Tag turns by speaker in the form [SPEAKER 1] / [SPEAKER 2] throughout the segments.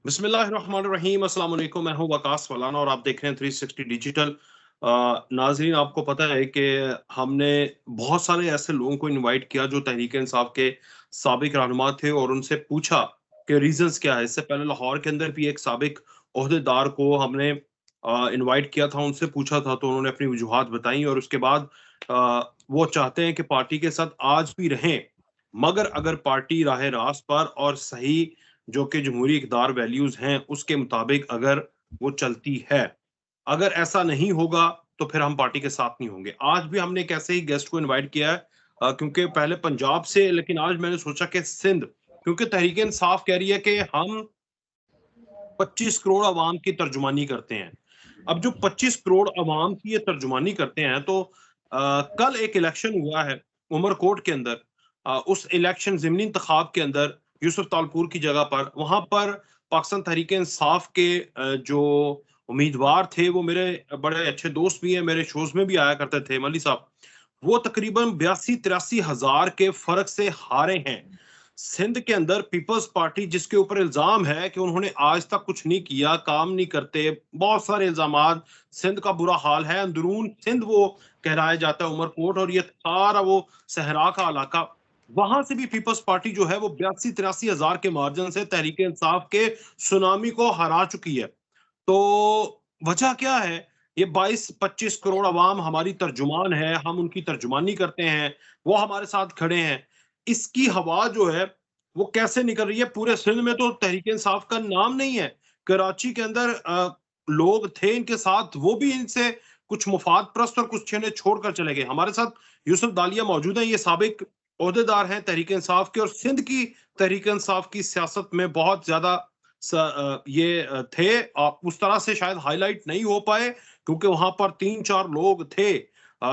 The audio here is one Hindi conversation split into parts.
[SPEAKER 1] बिस्मिल्लाहिर्रहमानिर्रहीम, अस्सलाम वालेकुम। मैं हूं वकास फलाना और आप देख रहे हैं 360 डिजिटल। नाजरीन, आपको पता है कि हमने बहुत सारे ऐसे लोगों को इनवाइट किया जो तहरीक इंसाफ के साबिक रहनुमा थे और उनसे पूछा कि रीजंस क्या है। इससे पहले लाहौर के अंदर भी एक साबिक ओहदेदार को हमने इनवाइट किया था, उनसे पूछा था तो उन्होंने अपनी वजूहात बताई और उसके बाद वो चाहते हैं कि पार्टी के साथ आज भी रहें, मगर अगर पार्टी राह रास्त पर और सही जो कि जमहूरी इक़्तिदार वैल्यूज़ हैं, उसके मुताबिक अगर वो चलती है। अगर ऐसा नहीं होगा, तो फिर हम पार्टी के साथ नहीं होंगे। आज भी हमने एक ऐसे ही गेस्ट को इनवाइट किया है, क्योंकि पहले पंजाब से, लेकिन आज मैंने सोचा कि सिंध, क्योंकि तहरीक-ए-इंसाफ कह रही है कि हम 25 करोड़ अवाम की तर्जुमानी करते हैं। अब जो 25 करोड़ अवाम की ये तर्जुमानी करते हैं, तो कल एक इलेक्शन हुआ है उमरकोट के अंदर। उस इलेक्शन ज़िमनी इंतखाब के अंदर यूसुफ तालपुर की जगह पर, वहाँ पर पाकिस्तान तहरीक इंसाफ के जो उम्मीदवार थे, वो मेरे बड़े अच्छे दोस्त भी हैं, मेरे शोज़ में भी आया करते थे, मली साहब। वो तकरीबन 82-83 हज़ार के फ़र्क से हारे हैं। सिंध के अंदर पीपल्स पार्टी, जिसके ऊपर इल्ज़ाम है कि उन्होंने आज तक कुछ नहीं किया, काम नहीं करते, बहुत सारे इल्ज़ामात, सिंध का बुरा हाल है, अंदरून सिंध वो कहलाया जाता है उमरकोट, और ये सारा वो सहरा का इलाका, वहाँ से भी पीपल्स पार्टी जो है वो 82-83 हज़ार के मार्जिन से तहरीक-ए-इंसाफ के सुनामी को हरा चुकी है। तो वजह क्या है? ये 22-25 करोड़ अवाम हमारी तर्जुमान है, हम उनकी तर्जुमानी करते हैं, वो हमारे साथ खड़े हैं। इसकी हवा जो है, वो कैसे निकल रही है? पूरे सिंध में तो तहरीक-ए-इंसाफ का नाम नहीं है। कराची के अंदर लोग थे इनके साथ, वो भी इनसे कुछ मुफाद परस्त और कुछ इन्हें छोड़कर चले गए। हमारे साथ यूसुफ दालिया मौजूद हैं, ये साबिक ओहदेदार हैं तहरीक-ए-इंसाफ के, और सिंध की तहरीक-ए-इंसाफ की सियासत में बहुत ज़्यादा ये थे। उस तरह से शायद हाइलाइट नहीं हो पाए, क्योंकि वहां पर 3-4 लोग थे,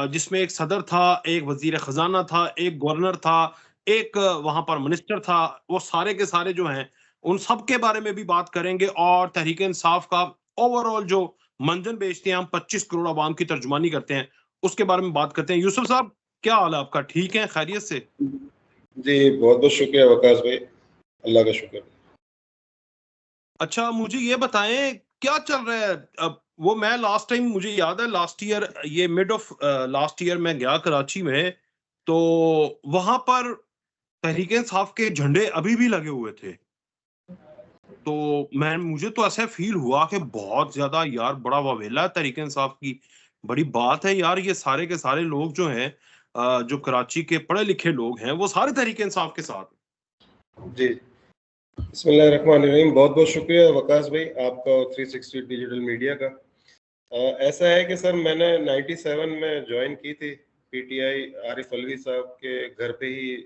[SPEAKER 1] जिसमें एक सदर था, एक वजीर खजाना था, एक गवर्नर था, एक वहां पर मिनिस्टर था। वो सारे के सारे जो हैं, उन सब के बारे में भी बात करेंगे, और तहरीक इंसाफ का ओवरऑल जो मंजन बेचते हैं, हम 25 करोड़ अवाम की तर्जुमानी करते हैं, उसके बारे में बात करते हैं। यूसुफ साहब, क्या हाल है आपका? ठीक है, खैरियत से?
[SPEAKER 2] जी, बहुत-बहुत शुक्रिया वकास भाई, अल्लाह का शुक्र।
[SPEAKER 1] अच्छा, मुझे ये बताएं, क्या चल रहा है अब? वो मैं लास्ट टाइम, मुझे याद है लास्ट ईयर, ये मिड ऑफ लास्ट ईयर मैं गया कराची में, तो वहां पर तहरीक इंसाफ के झंडे अभी भी लगे हुए थे। तो मुझे तो ऐसा फील हुआ कि बहुत ज्यादा यार, बड़ा वावेला है तहरीक इंसाफ की। बड़ी बात है यार, ये सारे के सारे लोग जो हैं, जो कराची के पढ़े लिखे लोग हैं, वो सारे तहरीक इंसाफ के साथ हैं।
[SPEAKER 2] जी, बिस्मिल्लाहिर्रहमानिर्रहीम। बहुत-बहुत शुक्रिया वकास भाई आपका और 360 डिजिटल मीडिया का। ऐसा है कि सर मैंने 97 में ज्वाइन की थी पीटीआई, आरिफ अलवी साहब के घर पे ही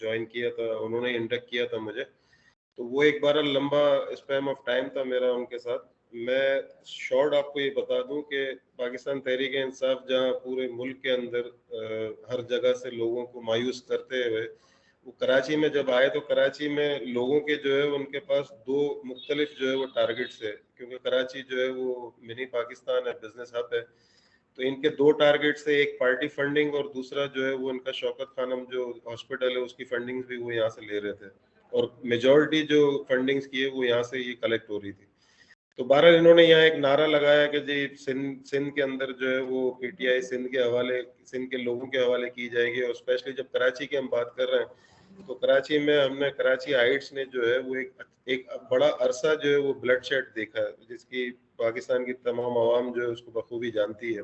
[SPEAKER 2] ज्वाइन किया था, उन्होंने इंडक्ट किया था मुझे। तो वो एक बार लंबा स्पैम ऑफ टाइम था मेरा उनके साथ। मैं शॉर्ट आपको ये बता दूं कि पाकिस्तान तहरीक इंसाफ जहां पूरे मुल्क के अंदर हर जगह से लोगों को मायूस करते हुए वो कराची में जब आए, तो कराची में लोगों के जो है उनके पास दो मुख्तलिफ जो है वो टारगेट्स है, क्योंकि कराची जो है वो मिनी पाकिस्तान है, बिजनेस हब है। तो इनके दो टारगेट्स है, एक पार्टी फंडिंग और दूसरा जो है वो इनका शौकत खानम जो हॉस्पिटल है उसकी फंडिंग भी वो यहाँ से ले रहे थे, और मेजॉरिटी जो फंडिंग्स की है वो यहाँ से ये कलेक्ट हो रही थी। तो बहरहाल इन्होंने यहाँ एक नारा लगाया कि जी सिंध के अंदर जो है वो पीटीआई सिंध के हवाले, सिंध के लोगों के हवाले की जाएगी। और स्पेशली जब कराची की हम बात कर रहे हैं, तो कराची में हमने, कराची हाइट्स ने जो है वो एक बड़ा अरसा जो है वो ब्लड शेड देखा है, जिसकी पाकिस्तान की तमाम आवाम जो है उसको बखूबी जानती है।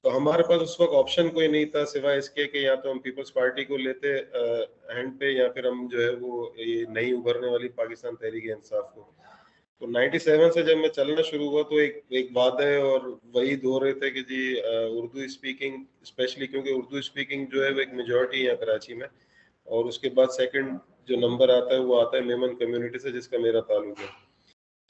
[SPEAKER 2] तो हमारे पास उस वक्त ऑप्शन कोई नहीं था सिवाय इसके कि या तो हम पीपल्स पार्टी को लेते हैंड पे, या फिर हम जो है वो ये नई उभरने वाली पाकिस्तान तहरीक इंसाफ को। तो 97 से जब मैं चलना शुरू हुआ, तो एक एक वादे और वहीद हो रहे थे कि जी उर्दू स्पीकिंग, स्पेशली क्योंकि उर्दू स्पीकिंग जो है वो एक मेजॉरिटी है कराची में, और उसके बाद सेकंड जो नंबर आता है वो आता है मेमन कम्युनिटी से, जिसका मेरा ताल्लुक है।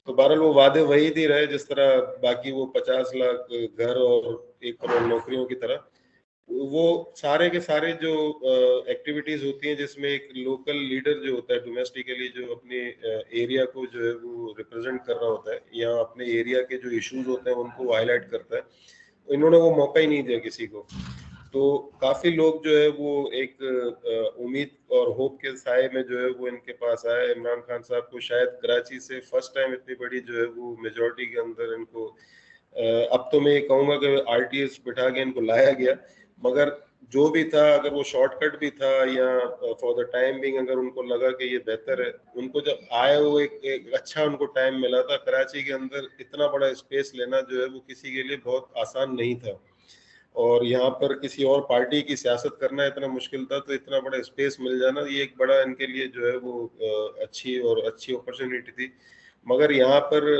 [SPEAKER 2] तो बहरहाल वो वादे वही ही रहे जिस तरह बाकी वो 50 लाख घर और 1 करोड़ नौकरियों की तरह, वो सारे के सारे जो एक्टिविटीज होती हैं जिसमें एक लोकल लीडर जो होता है डोमेस्टिकली, जो अपने एरिया को जो है वो रिप्रेजेंट कर रहा होता है या अपने एरिया के जो इश्यूज होते हैं उनको हाईलाइट करता है, तो इन्होंने वो मौका ही नहीं दिया किसी को। तो काफी लोग जो है वो एक उम्मीद और होप के साए में जो है वो इनके पास आए। इमरान खान साहब को शायद कराची से फर्स्ट टाइम इतनी बड़ी जो है वो मेजोरिटी के अंदर इनको अब तो मैं ये कहूंगा कि आरटीएस बिठा के इनको लाया गया, मगर जो भी था, अगर वो शॉर्टकट भी था या फॉर द टाइम बिंग अगर उनको लगा कि ये बेहतर है, उनको जब आए वो एक अच्छा उनको टाइम मिला था। कराची के अंदर इतना बड़ा स्पेस लेना जो है वो किसी के लिए बहुत आसान नहीं था, और यहाँ पर किसी और पार्टी की सियासत करना इतना मुश्किल था, तो इतना बड़ा स्पेस मिल जाना ये एक बड़ा इनके लिए जो है वो अच्छी और अच्छी अपॉर्चुनिटी थी। मगर यहाँ पर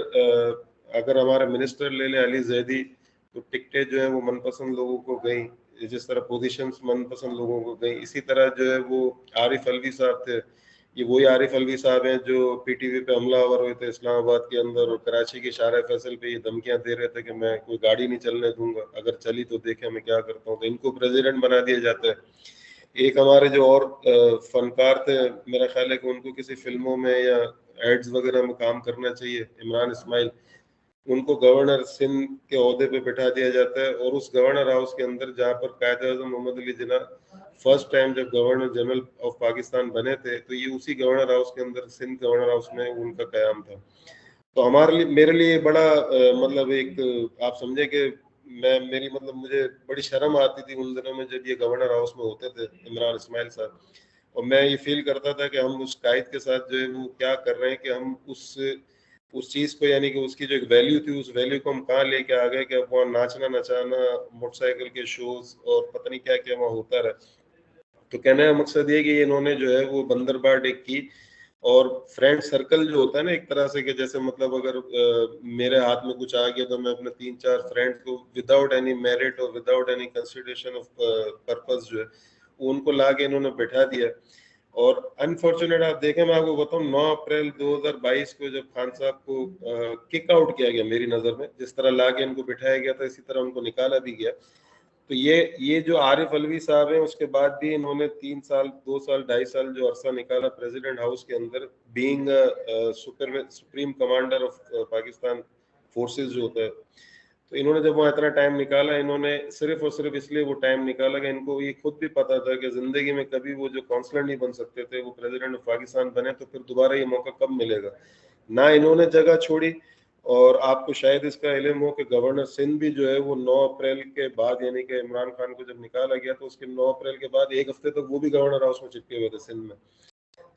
[SPEAKER 2] अगर हमारा मिनिस्टर ले लें अली जैदी, तो टिकटें जो है वो मनपसंद लोगों को गई, जिस तरह पोजीशंस मनपसंद लोगों को गई, इसी तरह जो है वो आरिफ अलवी साहब थे, ये वही आरिफ अलवी साहब हैं जो पीटीवी पे हमलावर हुए थे इस्लामाबाद के अंदर, और कराची के शारा फैसल पे ये धमकियां दे रहे थे कि मैं कोई गाड़ी नहीं चलने दूंगा, अगर चली तो देखे मैं क्या करता हूँ। तो इनको प्रेसिडेंट बना दिया जाता है। एक हमारे जो और फनकार थे, मेरा ख्याल है कि उनको किसी फिल्मों में या एड्स वगैरह में काम करना चाहिए, इमरान इस्माइल, उनको गवर्नर सिंध के ओहदे पे बिठा दिया जाता है। और उस गवर्नर हाउस के अंदर जहाँ पर कायद आज़म मोहम्मद अली जिन्ना फर्स्ट टाइम जब गवर्नर जनरल ऑफ पाकिस्तान बने थे, तो ये उसी गवर्नर हाउस के अंदर, सिंध गवर्नर हाउस में उनका कयाम था। तो हमारे लिए, मेरे लिए बड़ा मतलब एक आप समझे कि मैं मेरी मतलब मुझे बड़ी शर्म आती थी उन दिनों में जब ये गवर्नर हाउस में होते थे इमरान इस्माइल साहब, और मैं ये फील करता था कि हम उस कायद के साथ जो है वो क्या कर रहे हैं, कि हम उस चीज को, यानी कि उसकी जो एक वैल्यू थी, उस वैल्यू को हम कहाँ लेके आ गए कि अब वहाँ नाचना नचाना, मोटरसाइकिल के शोज और पता नहीं क्या क्या वहाँ होता रहा। तो कहने का मकसद ये कि इन्होंने जो है वो बंदरबाट एक की, और फ्रेंड सर्कल जो होता है ना एक तरह से, कि जैसे मतलब अगर मेरे हाथ में कुछ आ गया तो मैं अपने 3-4 फ्रेंड को विदाउट एनी मेरिट और without any consideration of purpose जो है उनको ला के इन्होंने बैठा दिया। और अनफॉर्चुनेट आप देखें, मैं आपको बताऊं, 9 अप्रैल 2022 को जब खान साहब को किक आउट किया गया, मेरी नजर में जिस तरह ला के इनको बिठाया गया था इसी तरह उनको निकाला भी गया। तो ये जो आरिफ अलवी साहब हैं, उसके बाद भी इन्होंने 3 साल, 2 साल, 2.5 साल जो अरसा निकाला प्रेसिडेंट हाउस के अंदर, being supreme commander of Pakistan forces जो होता है, तो इन्होंने जब वहाँ इतना टाइम निकाला, इन्होंने सिर्फ और सिर्फ इसलिए वो टाइम निकाला कि इनको ये खुद भी पता था कि जिंदगी में कभी वो जो काउंसलर नहीं बन सकते थे, वो प्रेसिडेंट ऑफ पाकिस्तान बने तो फिर दोबारा ये मौका कब मिलेगा। ना इन्होंने जगह छोड़ी, और आपको शायद इसका इल्म हो कि गवर्नर सिंध भी जो है वो 9 अप्रैल के बाद, यानी कि इमरान खान को जब निकाला गया तो उसके 9 अप्रैल के बाद एक हफ्ते तक वो भी गवर्नर हाउस में चिपके हुए थे सिंध में।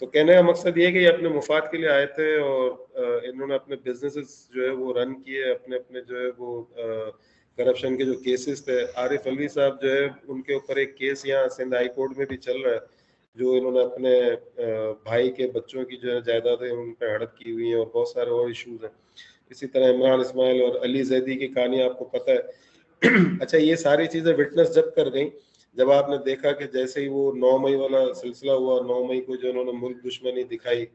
[SPEAKER 2] तो कहने का मकसद ये है कि ये अपने मुफाद के लिए आए थे, और इन्होंने अपने बिजनेसेस जो है वो रन किए, अपने अपने जो है वो करप्शन के जो केसेस थे। आरिफ अलवी साहब जो है उनके ऊपर एक केस यहाँ सिंध हाई कोर्ट में भी चल रहा है, जो इन्होंने अपने भाई के बच्चों की जो है जायदादें उन पर हड़प की हुई है, और बहुत सारे और इशूज हैं। इसी तरह इमरान इस्माइल और अली जैदी की कहानी आपको पता है। अच्छा, ये सारी चीजें विटनेस जब कर गई, जब आपने देखा कि जैसे ही वो 9 मई वाला सिलसिला हुआ, 9 मई को जो उन्होंने मुल्क दुश्मनी दिखाई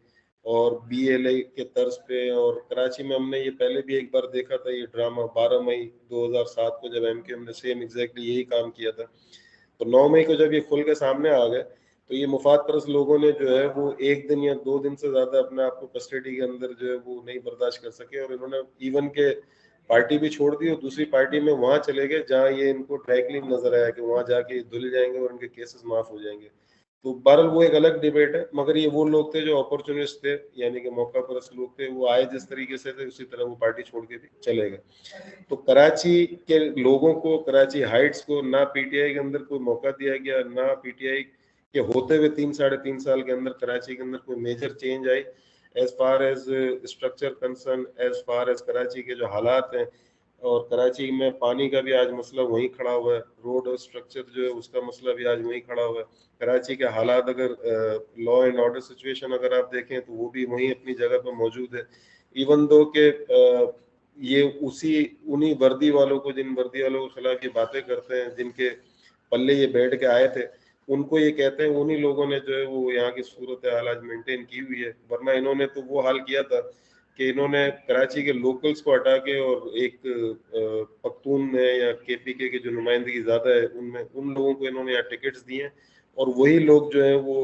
[SPEAKER 2] और बीएलए के तर्ज पे, और कराची में हमने ये पहले भी एक बार देखा था ये ड्रामा 12 मई 2007 को, जब एमकेएम ने सेम एग्जैक्टली यही काम किया था। तो 9 मई को जब ये खुल के सामने आ गए, तो ये मुफाद परस्त लोगों ने जो है वो 1 दिन या 2 दिन से ज्यादा अपने आप को कस्टडी के अंदर जो है वो नहीं बर्दाश्त कर सके, और इन्होंने इवन के पार्टी भी छोड़ दी, और दूसरी पार्टी में वहां चले गए जहां ये इनको ड्राई क्लीन नजर आया कि वहां जाके धुल जाएंगे और इनके केसेस माफ हो जाएंगे। तो बहरहाल वो एक अलग डिबेट है, मगर ये वो लोग थे जो अपॉर्चुनिस्ट थे, यानी कि मौका परस्त लोग थे। वो आए जिस तरीके से थे उसी तरह वो पार्टी छोड़ के भी चले गए। तो कराची के लोगों को, कराची हाइट्स को, ना पीटीआई के अंदर कोई मौका दिया गया, ना पीटीआई के होते हुए 3-3.5 साल के अंदर कराची के अंदर कोई मेजर चेंज आई as far as structure concern, as far as Karachi के जो हालात हैं। और कराची में पानी का भी आज मसला वहीं खड़ा हुआ है, रोड और स्ट्रक्चर जो है उसका मसला भी आज वहीं खड़ा हुआ है। कराची के हालात, अगर लॉ एंड ऑर्डर सिचुएशन अगर आप देखें तो वो भी वहीं अपनी जगह पर मौजूद है। इवन दो के ये उन्हीं वर्दी वालों को, जिन वर्दी वालों के खिलाफ ये बातें करते हैं, जिनके पल्ले ये बैठ के आए थे, उनको ये कहते हैं उन्हीं लोगों ने जो है वो यहाँ की सूरत हाल आज मेंटेन की हुई है। वरना इन्होंने तो वो हाल किया था कि इन्होंने कराची के लोकल्स को हटा के, और एक पख्तून है या केपीके की जो नुमाइंदगी ज्यादा है उनमें, उन लोगों को इन्होंने यहाँ टिकट्स दिए, और वही लोग जो है वो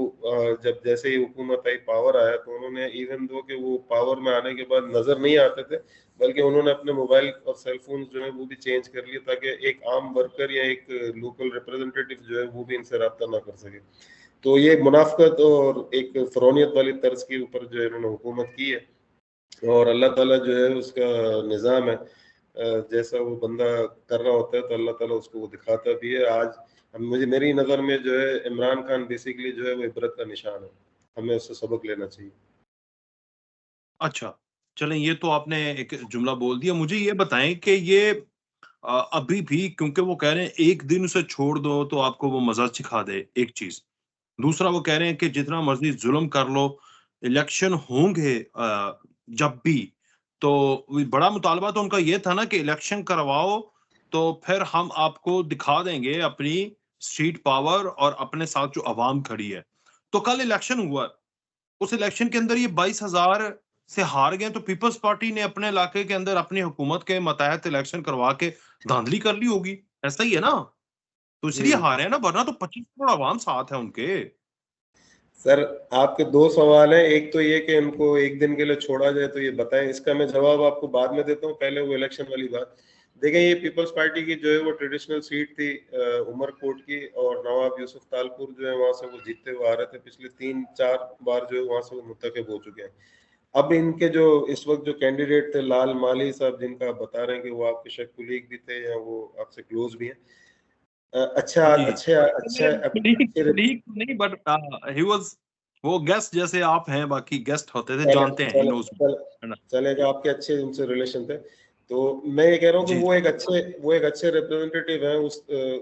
[SPEAKER 2] जब जैसे ही हुकूमत आई, पावर आया, तो उन्होंने इवन दो कि वो पावर में आने के बाद नजर नहीं आते थे, बल्कि उन्होंने अपने मोबाइल और सेल फोन जो है वो भी चेंज कर लिए ताकि एक आम वर्कर या एक लोकल रिप्रेजेंटेटिव जो है वो भी इनसे रब्ता ना कर सके। तो ये मुनाफकत और एक फरौनियत वाली तर्ज के ऊपर जो है इन्होंने हुकूमत की है, और अल्लाह ताला जो है उसका निज़ाम है, जैसा वो बंदा कर रहा होता है तो अल्लाह ताला उसको वो दिखाता भी है। आज मुझे मेरी नज़र में जो है इमरान खान बेसिकली जो है वो इबरत का निशान है, हमें उससे सबक लेना चाहिए।
[SPEAKER 1] अच्छा, चलें ये तो आपने एक जुमला बोल दिया। मुझे ये बताएँ कि ये अभी भी क्योंकि वो कह रहे हैं एक दिन उसे छोड़ दो तो आपको वो मज़ा सिखा दे, एक चीज़। दूसरा वो कह रहे हैं कि जितना मर्ज़ी ज़ुल्म कर लो, इलेक्शन होंगे जब भी, तो बड़ा मुतालबा तो उनका ये था ना कि इलेक्शन करवाओ, तो फिर हम आपको दिखा देंगे अपनी स्ट्रीट पावर और अपने साथ जो अवाम खड़ी है। तो कल इलेक्शन हुआ, उस इलेक्शन के अंदर ये 22,000 से हार गए, तो पीपल्स पार्टी ने अपने इलाके के अंदर अपनी हुकूमत के मतहत इलेक्शन करवा के धांधली कर ली होगी, ऐसा ही है ना? तो इसलिए
[SPEAKER 2] हम्म।
[SPEAKER 1] हारे हैं ना, वरना तो 25 करोड़ अवाम साथ है उनके।
[SPEAKER 2] सर, आपके दो सवाल हैं, एक तो ये कि इनको एक दिन के लिए छोड़ा जाए, तो ये बताएं, इसका मैं जवाब आपको बाद में देता हूँ, पहले वो इलेक्शन वाली बात देखें। ये पीपल्स पार्टी की जो है वो ट्रेडिशनल सीट थी उमरकोट की, और नवाब यूसुफ तालपुर जो है वहां से वो जीतते हुए आ रहे थे, पिछले 3-4 बार जो है वहां से वो मुंतखब हो चुके हैं। अब इनके जो इस वक्त जो कैंडिडेट थे, लाल माली साहब, जिनका आप बता रहे हैं कि वो आपके शायद कुलीग भी थे या वो आपसे क्लोज भी हैं, अच्छा
[SPEAKER 1] जी।
[SPEAKER 2] अच्छा अच्छा
[SPEAKER 1] कलीग
[SPEAKER 2] अच्छे।
[SPEAKER 1] कलीग तो नहीं, बट ही वाज़, वो गेस्ट जैसे आप हैं, बाकी गेस्ट होते थे,
[SPEAKER 2] चले
[SPEAKER 1] जानते हैं, ही
[SPEAKER 2] चले
[SPEAKER 1] नोज़ मी,
[SPEAKER 2] चले
[SPEAKER 1] है ना?
[SPEAKER 2] चलेगा, आपके अच्छे उनसे रिलेशन थे। तो मैं ये कह रहा हूँ कि
[SPEAKER 1] जी,
[SPEAKER 2] वो एक अच्छे रिप्रेजेंटेटिव हैं उस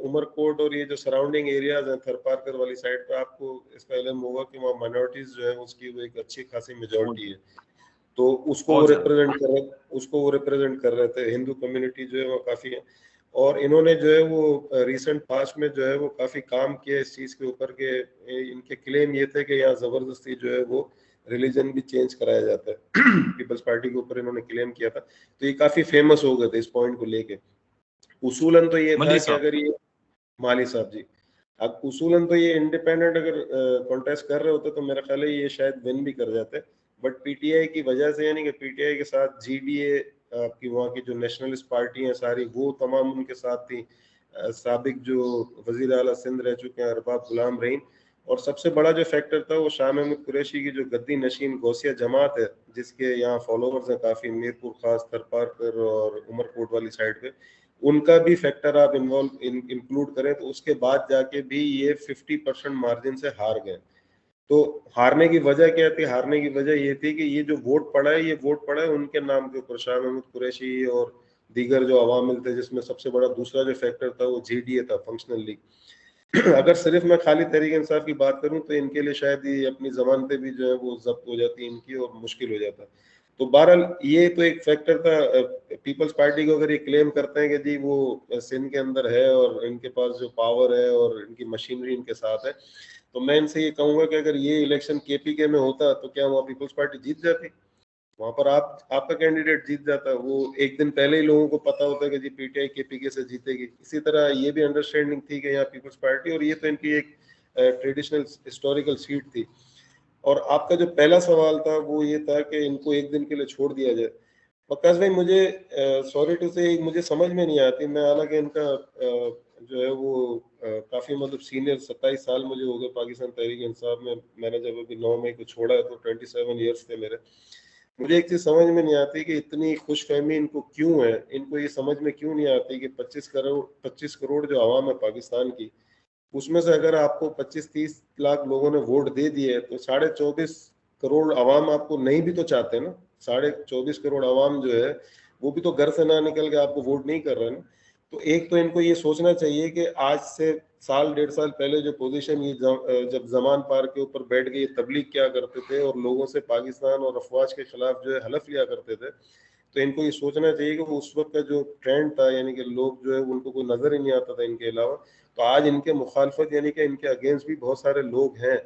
[SPEAKER 2] उमरकोट और ये जो सराउंडिंग एरियाज हैं थरपारकर वाली साइड पे, आपको इसका इल्म होगा कि वहाँ माइनॉरिटीज जो है उसकी वो एक अच्छी खासी
[SPEAKER 1] बहुत
[SPEAKER 2] मेजोरिटी है। तो
[SPEAKER 1] बहुत ज़्यादा।
[SPEAKER 2] उसको वो रिप्रेजेंट कर रहे थे, हिंदू कम्युनिटी जो है वो काफी है। और इन्होंने जो है वो रिसेंट पास्ट में जो है वो काफी काम किया इस चीज के ऊपर के, इनके क्लेम ये थे कि यहाँ जबरदस्ती जो है वो रिलीजन भी चेंज कराया जाता है। पीपल्स पार्टी के ऊपर इन्होंने क्लेम किया था, तो ये काफी फेमस हो गए थे इस पॉइंट को लेके। उसूलन तो ये था
[SPEAKER 1] मल्ली
[SPEAKER 2] कि
[SPEAKER 1] साहब,
[SPEAKER 2] अगर ये माली साहब जी, अब उसूलन तो ये इंडिपेंडेंट अगर कॉन्टेस्ट कर रहे होते तो मेरा ख्याल है ये शायद विन भी कर जाते, बट पीटीआई की वजह से, यानी कि पीटीआई के साथ जीडीए आपकी वहाँ की जो नेशनलिस्ट पार्टी हैं सारी, वो तमाम उनके साथ थी। साबिक जो वजीर आला सिंध रह चुके हैं अरबाब गुलाम रहीम, और सबसे बड़ा जो फैक्टर था वो शाह महमूद कुरैशी की जो गद्दी नशीन गौसिया जमात है, जिसके यहाँ फॉलोअर्स हैं काफी, मीरपुर खास, थरपारकर और उमरकोट वाली साइड पे, उनका भी फैक्टर आप इंक्लूड करें तो उसके बाद जाके भी ये 50% मार्जिन से हार गए। तो हारने की वजह क्या थी? हारने की वजह ये थी कि ये जो वोट पड़ा है, ये वोट पड़ा है उनके नाम के ऊपर, शाह महमूद कुरैशी और दीगर जो अवामिल थे, जिसमें सबसे बड़ा दूसरा जो फैक्टर था वो जीडीए था, फंक्शनल लीग। अगर सिर्फ मैं खाली तहरीक इंसाफ की बात करूं तो इनके लिए शायद ये अपनी जमानतें भी जो है वो जब्त हो जाती इनकी, और मुश्किल हो जाता। तो बहरहाल ये तो एक फैक्टर था। पीपल्स पार्टी को अगर ये क्लेम करते हैं कि जी वो सिंध के अंदर है और इनके पास जो पावर है और इनकी मशीनरी इनके साथ है, तो मैं इनसे ये कहूंगा कि अगर ये इलेक्शन केपीके में होता तो क्या वहाँ पीपल्स पार्टी जीत जाती? वहां पर आपका कैंडिडेट जीत जाता। वो एक दिन पहले ही लोगों को पता होता है कि जी पीटीआई केपीके से जीतेगी। इसी तरह ये भी अंडरस्टैंडिंग थी कि यहाँ पीपल्स पार्टी, और ये तो इनकी एक ट्रेडिशनल हिस्टोरिकल सीट थी। और आपका जो पहला सवाल था वो ये था कि इनको एक दिन के लिए छोड़ दिया जाए। वकास भाई, मुझे सॉरी टू से मुझे समझ में नहीं आती। मैं हालांकि इनका जो है वो काफी मतलब सीनियर, 27 साल मुझे हो गए पाकिस्तान तहरीक इंसाफ में। मैंने जब अभी 9 मई को छोड़ा है तो 27 ईयर्स थे मेरे। मुझे एक चीज समझ में नहीं आती कि इतनी खुशफहमी इनको क्यों है। इनको ये समझ में क्यों नहीं आती कि 25 करोड़ जो आवाम है पाकिस्तान की, उसमें से अगर आपको 25-30 लाख लोगों ने वोट दे दिए तो 24.5 करोड़ आवाम आपको नहीं भी तो चाहते ना। 24.5 करोड़ आवाम जो है वो भी तो घर से ना निकल के आपको वोट नहीं कर रहे ना। तो एक तो इनको ये सोचना चाहिए कि आज से साल 1.5 साल पहले जो पोजीशन ये जब जमान पार के ऊपर बैठ के ये तबलीग क्या करते थे और लोगों से पाकिस्तान और अफवाज के खिलाफ जो है हलफ लिया करते थे, तो इनको ये सोचना चाहिए कि वो उस वक्त का जो ट्रेंड था, यानी कि लोग जो है उनको कोई नजर ही नहीं आता था इनके अलावा। तो आज इनके मुखालफत यानी कि इनके अगेंस्ट भी बहुत सारे लोग हैं।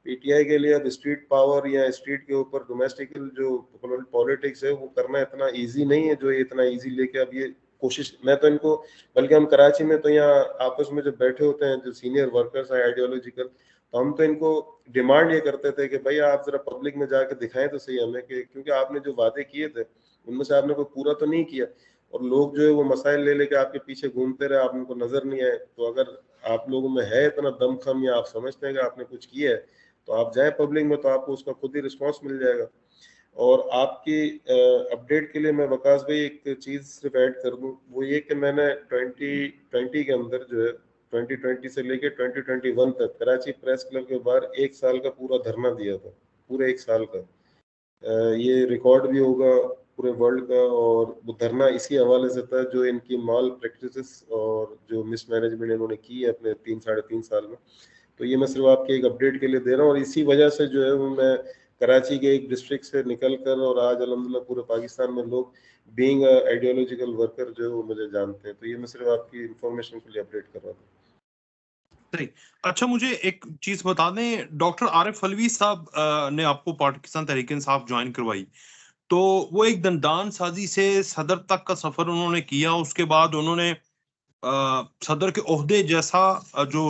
[SPEAKER 2] पीटीआई के लिए अब स्ट्रीट पावर या स्ट्रीट के ऊपर डोमेस्टिकल जो पॉलिटिक्स है वो करना इतना इजी नहीं है जो ये इतना इजी लेके अब ये कोशिश। मैं तो इनको, बल्कि हम कराची में तो यहाँ आपस में जो बैठे होते हैं जो सीनियर वर्कर्स हैं आइडियोलॉजिकल, तो हम तो इनको डिमांड ये करते थे कि भाई आप जरा पब्लिक में जाके दिखाएं तो सही हमें, कि क्योंकि आपने जो वादे किए थे उनमें से आपने कोई पूरा तो नहीं किया, और लोग जो है वो मसाइल ले लेके आपके पीछे घूमते रहे, आप उनको नजर नहीं आए। तो अगर आप लोगों में है इतना दमखम या आप समझते हैं कि आपने कुछ किया है, तो आप जाए पब्लिक में, तो आपको उसका खुद ही रिस्पॉन्स मिल जाएगा। और आपकी अपडेट के लिए मैं वकास भाई एक चीज सिर्फ ऐड कर दूं, वो ये कि मैंने 2020 के अंदर जो है 2020 से लेके 2021 तक कराची प्रेस क्लब के बाहर 1 साल का पूरा धरना दिया था, पूरे 1 साल का। ये रिकॉर्ड भी होगा पूरे वर्ल्ड का, और वो धरना इसी हवाले से था जो इनकी माल प्रैक्टिसेस और जो मिसमैनेजमेंट इन्होंने की है अपने 3 साढ़े 3 साल में। तो ये मैं सिर्फ आपके एक अपडेट के लिए दे रहा हूँ, और इसी वजह से जो है वो मैं कराची के एक डिस्ट्रिक्ट से निकल कर, और आज अल्हम्दुलिल्लाह पूरे पाकिस्तान में लोग बीइंग आइडियोलॉजिकल वर्कर जो है वो मुझे जानते हैं। तो ये मैं सिर्फ आपकी इंफॉर्मेशन के लिए अपडेट कर रहा था।
[SPEAKER 1] सही। अच्छा, मुझे एक चीज बता दें, डॉक्टर आरिफ अलवी साहब ने आपको पाकिस्तान तहरीक इंसाफ ज्वाइन करवाई, तो वो एक दंदान साजी से सदर तक का सफर उन्होंने किया। उसके बाद उन्होंने सदर के ओहदे जैसा जो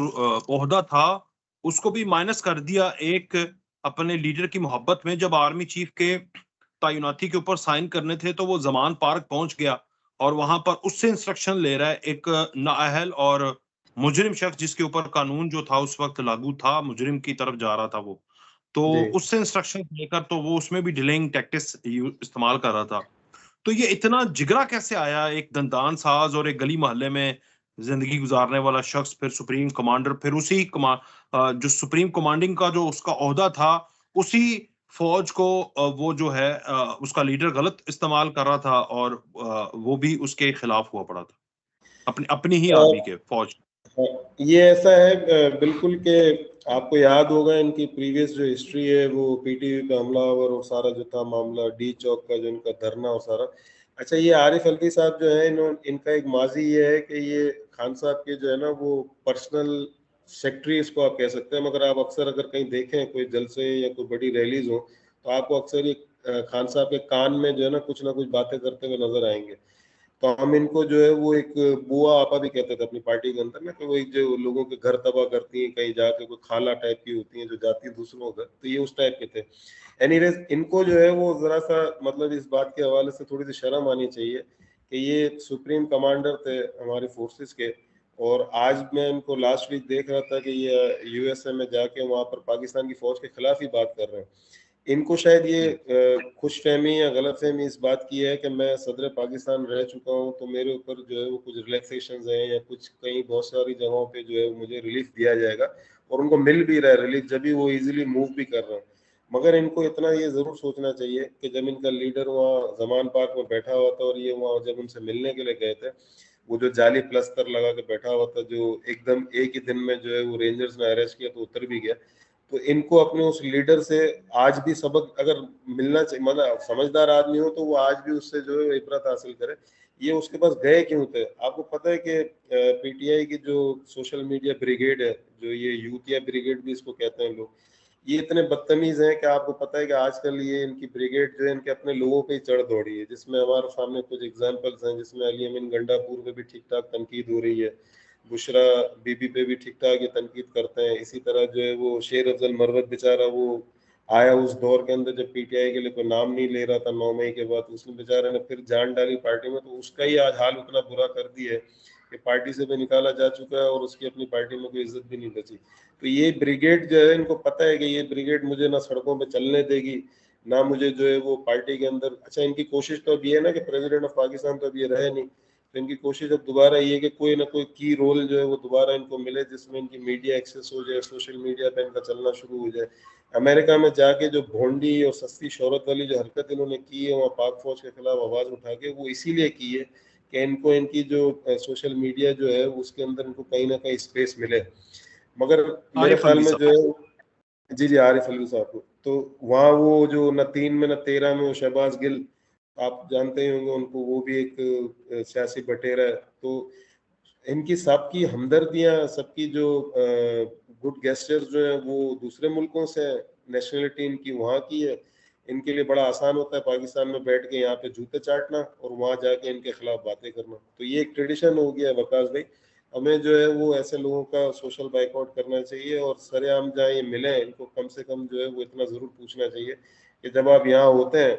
[SPEAKER 1] ओहदा था उसको भी माइनस कर दिया, एक अपने लीडर की मोहब्बत में। जब आर्मी चीफ के तैनाती के ऊपर साइन करने थे तो वो जमान पार्क पहुंच गया और वहां पर उससे इंस्ट्रक्शन ले रहा है, एक नाअहल और मुजरिम शख्स जिसके ऊपर कानून जो था उस वक्त लागू था, मुजरिम की तरफ जा रहा था वो, तो
[SPEAKER 2] जी
[SPEAKER 1] उससे इंस्ट्रक्शन लेकर तो वो उसमें भी डिलेइंग टैक्टिक्स इस्तेमाल कर रहा था। तो ये इतना जिगरा कैसे आया, एक दंदान साज और एक गली मोहल्ले में जिंदगी गुजारने वाला शख्स, फिर सुप्रीम कमांडर, फिर उसी जो सुप्रीम कमांडिंग का जो उसका ओहदा था, उसी फौज को वो जो है उसका लीडर गलत इस्तेमाल कर रहा था, और वो भी उसके खिलाफ हुआ पड़ा था, अपनी अपनी ही आर्मी के फौज।
[SPEAKER 2] हाँ, ये ऐसा है बिल्कुल कि आपको याद होगा इनकी प्रीवियस जो हिस्ट्री है, वो पीटीवी पे हमलावर और सारा जो था मामला, डी चौक का जो इनका धरना और सारा। अच्छा, ये आरिफ अलवी साहब जो है, इनका एक माजी ये है कि ये खान साहब के जो है ना वो पर्सनल सेक्रेटरी इसको आप कह सकते हैं, मगर आप अक्सर अगर कहीं देखें कोई जलसे या कोई बड़ी रैलीज हो, तो आपको अक्सर ये खान साहब के कान में जो है ना कुछ बातें करते हुए नजर आएंगे। तो हम इनको जो है वो एक बुआ आपा भी कहते थे अपनी पार्टी के अंदर ना, कि वो एक जो लोगों के घर तबाह करती हैं, कहीं जाके कोई खाला टाइप की होती हैं जो जाती है दूसरों के घर, तो ये उस टाइप के थे। एनीवेज, इनको जो है वो जरा सा मतलब इस बात के हवाले से थोड़ी सी शर्म आनी चाहिए कि ये सुप्रीम कमांडर थे हमारे फोर्सेस के, और आज मैं इनको लास्ट वीक देख रहा था कि ये यूएसए में जाके वहां पर पाकिस्तान की फौज के खिलाफ ही बात कर रहे हैं। इनको शायद ये खुशफहमी या गलतफहमी इस बात की है कि मैं सदर पाकिस्तान रह चुका हूं, तो मेरे ऊपर जो है वो कुछ रिलैक्सेशन हैं या कुछ कहीं बहुत सारी जगहों पे जो है मुझे रिलीफ दिया जाएगा, और उनको मिल भी रहा है रिलीफ, जब भी वो इजीली मूव भी कर रहे हैं। मगर इनको इतना ये जरूर सोचना चाहिए कि जब इनका लीडर वहाँ जमान पार्क में बैठा हुआ था और ये वहाँ जब उनसे मिलने के लिए गए थे, वो जो जाली प्लस्तर लगा के बैठा हुआ था, जो एकदम एक ही दिन में जो है वो रेंजर्स ने अरेस्ट किया तो उतर भी गया, तो इनको अपने उस लीडर से आज भी सबक अगर मिलना चाहिए, मतलब समझदार आदमी हो तो वो आज भी उससे जो है इबरत हासिल करे। ये उसके पास गए क्यों थे? आपको पता है कि पीटीआई की जो सोशल मीडिया ब्रिगेड है, जो ये यूथिया ब्रिगेड भी इसको कहते हैं लोग, ये इतने बदतमीज हैं कि आपको पता है कि आजकल ये इनकी ब्रिगेड जो है इनके अपने लोगों पे ही चढ़ दौड़ी है, जिसमें हमारे सामने कुछ एग्जांपल्स हैं, जिसमें अली अमीन गंडापुर पे भी ठीक ठाक तनकीद हो रही है, बुशरा बीबी पे भी ठीक ठाक ये तनकीद करते हैं। इसी तरह जो है वो शेर अफजल मरवत बेचारा, वो आया उस दौर के अंदर जब पीटीआई के लिए कोई नाम नहीं ले रहा था 9 मई के बाद, उसने बेचारे ने फिर जान डाली पार्टी में, तो उसका ही आज हाल उतना बुरा कर दिया है कि पार्टी से भी निकाला जा चुका है और उसकी अपनी पार्टी में कोई इज्जत भी नहीं बची। तो ये ब्रिगेड जो है, इनको पता है कि ये ब्रिगेड मुझे ना सड़कों पे चलने देगी, ना मुझे जो है वो पार्टी के अंदर। अच्छा, इनकी कोशिश तो अभी है ना कि प्रेसिडेंट ऑफ पाकिस्तान तो अभी रहे नहीं, तो इनकी कोशिश अब दोबारा ये है कि कोई ना कोई की रोल जो है वो दोबारा इनको मिले, जिसमें इनकी मीडिया एक्सेस हो जाए, सोशल मीडिया पे इनका चलना शुरू हो जाए। अमेरिका में जाके जो भोंडी और सस्ती शोहरत वाली जो हरकत इन्होंने की है वहाँ पाक फौज के खिलाफ आवाज उठा के, वो इसीलिए की है कि इनको इनकी जो सोशल मीडिया जो है उसके अंदर इनको कहीं ना कहीं स्पेस मिले। मगर मेरे
[SPEAKER 1] आरिफ
[SPEAKER 2] ख्याल
[SPEAKER 1] अलवी
[SPEAKER 2] में जो
[SPEAKER 1] साहब।
[SPEAKER 2] है, जी जी, आरिफ अलवी साहब को, तो वहाँ वो जो न 3 में न 13 में वो शहबाज गिल, आप जानते ही होंगे उनको, वो भी एक सियासी बटेरा है। तो इनकी सबकी हमदर्दियां, सबकी जो गुड गेस्टर्स जो है वो दूसरे मुल्कों से, नेशनलिटी इनकी वहाँ की है। इनके लिए बड़ा आसान होता है पाकिस्तान में बैठ के यहाँ पे जूते चाटना और वहाँ जाके इनके खिलाफ बातें करना। तो ये एक ट्रेडिशन हो गया है वकास भाई। हमें जो है वो ऐसे लोगों का सोशल बाइकआउट करना चाहिए और सरेआम जहाँ ये मिले इनको कम से कम जो है वो इतना जरूर पूछना चाहिए कि जब आप यहाँ होते हैं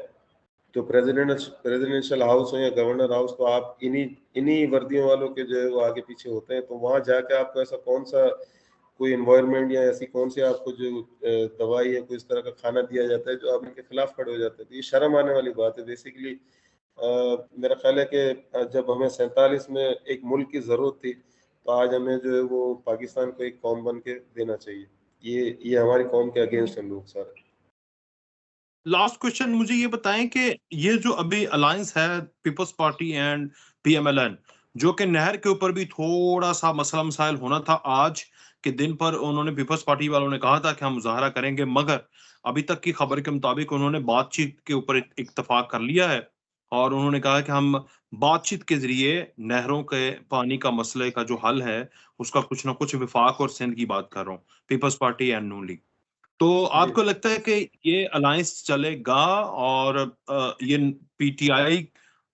[SPEAKER 2] तो प्रेसिडेंशियल हाउस हो या गवर्नर हाउस, तो आप इन्हीं वर्दियों वालों के जो है वो आगे पीछे होते हैं, तो वहां जाके आपको ऐसा कौन सा कोई एनवायरनमेंट या ऐसी कौन सी आपको जो दवाई या कोई इस तरह का खाना दिया जाता है जो आप इनके खिलाफ खड़े हो जाते हैं, तो ये शर्म आने वाली बात है बेसिकली। मेरा ख्याल है कि जब हमें 47 में एक मुल्क की जरूरत थी, तो आज हमें जो है वो पाकिस्तान को एक कौम बन के देना चाहिए। ये हमारी कौम के अगेंस्ट हैं लोग सारे।
[SPEAKER 1] लास्ट क्वेश्चन मुझे ये बताएं कि ये जो अभी अलायंस है पीपल्स पार्टी एंड पीएमएलएन, जो कि नहर के ऊपर भी थोड़ा सा मसला मसाइल होना था, आज के दिन पर उन्होंने पीपल्स पार्टी वालों ने कहा था कि हम मुजाहरा करेंगे, मगर अभी तक की खबर के मुताबिक उन्होंने बातचीत के ऊपर इत्तेफाक कर लिया है और उन्होंने कहा कि हम बातचीत के जरिए नहरों के पानी का मसले का जो हल है उसका कुछ ना कुछ, विफाक और सिंध की बात कर रहा हूँ, peoples party and Noon league. तो
[SPEAKER 2] जी
[SPEAKER 1] आपको लगता है कि ये अलायंस चलेगा और ये पीटीआई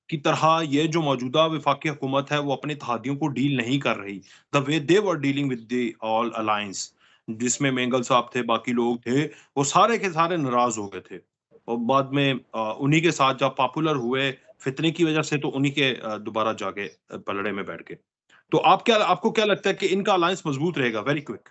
[SPEAKER 1] की तरह ये जो मौजूदा वफाकी हुकूमत है वो अपने इत्तेहादियों को डील नहीं कर रही, the way they were dealing with the all alliance, जिसमें मेंगल साहब थे, बाकी लोग थे, वो सारे के सारे नाराज हो गए थे और बाद में उन्हीं के साथ जब पॉपुलर हुए फितने की वजह से, तो उन्हीं के दोबारा जाके पलड़े में बैठ गए। तो आपको क्या लगता है कि इनका अलायंस मजबूत रहेगा? Very quick.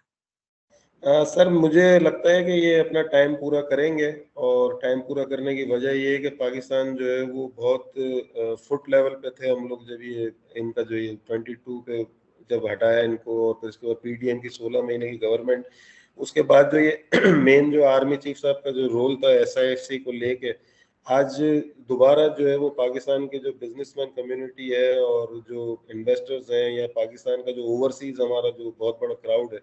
[SPEAKER 2] सर मुझे लगता है कि ये अपना टाइम पूरा करेंगे, और टाइम पूरा करने की वजह ये है कि पाकिस्तान जो है वो बहुत फुट लेवल पे थे हम लोग जब ये इनका जो ये 22 पे जब हटाया इनको, और फिर इसके बाद पीडीएम की 16 महीने की गवर्नमेंट, उसके बाद जो ये मेन जो आर्मी चीफ साहब का जो रोल था एसआईएफसी को लेके, आज दोबारा जो है वो पाकिस्तान के जो बिजनेसमैन कम्युनिटी है और जो इन्वेस्टर्स हैं या पाकिस्तान का जो ओवरसीज हमारा जो बहुत बड़ा क्राउड है,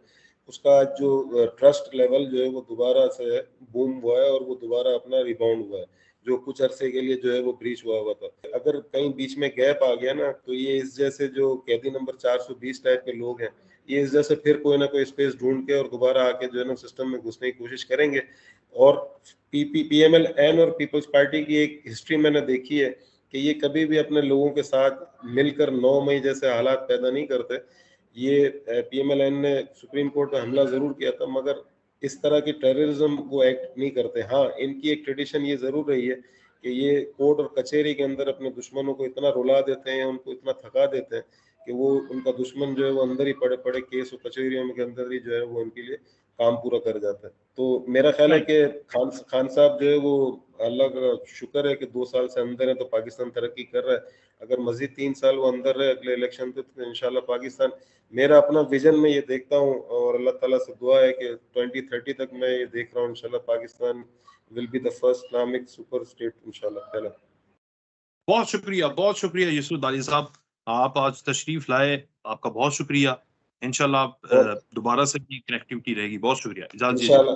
[SPEAKER 2] उसका जो ट्रस्ट लेवल जो है वो दोबारा से बूम हुआ है और वो दोबारा अपना रिबाउंड हुआ है, जो कुछ अरसे के लिए जो है वो ब्रीच हुआ हुआ था। अगर कहीं बीच में गैप आ गया ना, तो ये इस जैसे जो कैदी नंबर 420 टाइप के लोग हैं, ये इस जैसे फिर कोई ना कोई स्पेस ढूंढ के और दोबारा आके जो है ना सिस्टम में घुसने की कोशिश करेंगे। और पीएमएलएन और पीपल्स पार्टी की एक हिस्ट्री मैंने देखी है कि ये कभी भी अपने लोगों के साथ मिलकर 9 मई जैसे हालात पैदा नहीं करते। ये पीएमएलएन ने सुप्रीम कोर्ट पे हमला जरूर किया था, मगर इस तरह की टेररिज्म वो एक्ट नहीं करते। हाँ, इनकी एक ट्रेडिशन ये जरूर रही है कि ये कोर्ट और कचहरी के अंदर अपने दुश्मनों को इतना रुला देते हैं, उनको इतना थका देते हैं कि वो उनका दुश्मन जो है वो अंदर ही पड़े पड़े केस और कचहरियों के अंदर ही जो है वो उनके लिए काम पूरा कर जाता है। तो मेरा ख्याल है कि खान साहब जो है वो, अल्लाह का शुक्र है कि 2 साल से अंदर है तो पाकिस्तान तरक्की कर रहा है। अगर मजीद 3 साल वो अंदर रहे अगले इलेक्शन पे, तो इंशाल्लाह पाकिस्तान, मेरा अपना विजन में ये देखता हूँ और अल्लाह ताला से दुआ है कि 2030 तक मैं ये देख रहा हूँ इंशाल्लाह Pakistan will be the first Islamic super state इंशाल्लाह ताला।
[SPEAKER 1] बहुत शुक्रिया यूसुफ दानी साहब, आप आज तशरीफ लाए, आपका बहुत शुक्रिया। इंशाल्लाह
[SPEAKER 2] बहुत
[SPEAKER 1] दोबारा से भी कनेक्टिविटी रहेगी। बहुत शुक्रिया, इजाज़त दीजिए।
[SPEAKER 2] इंशाल्लाह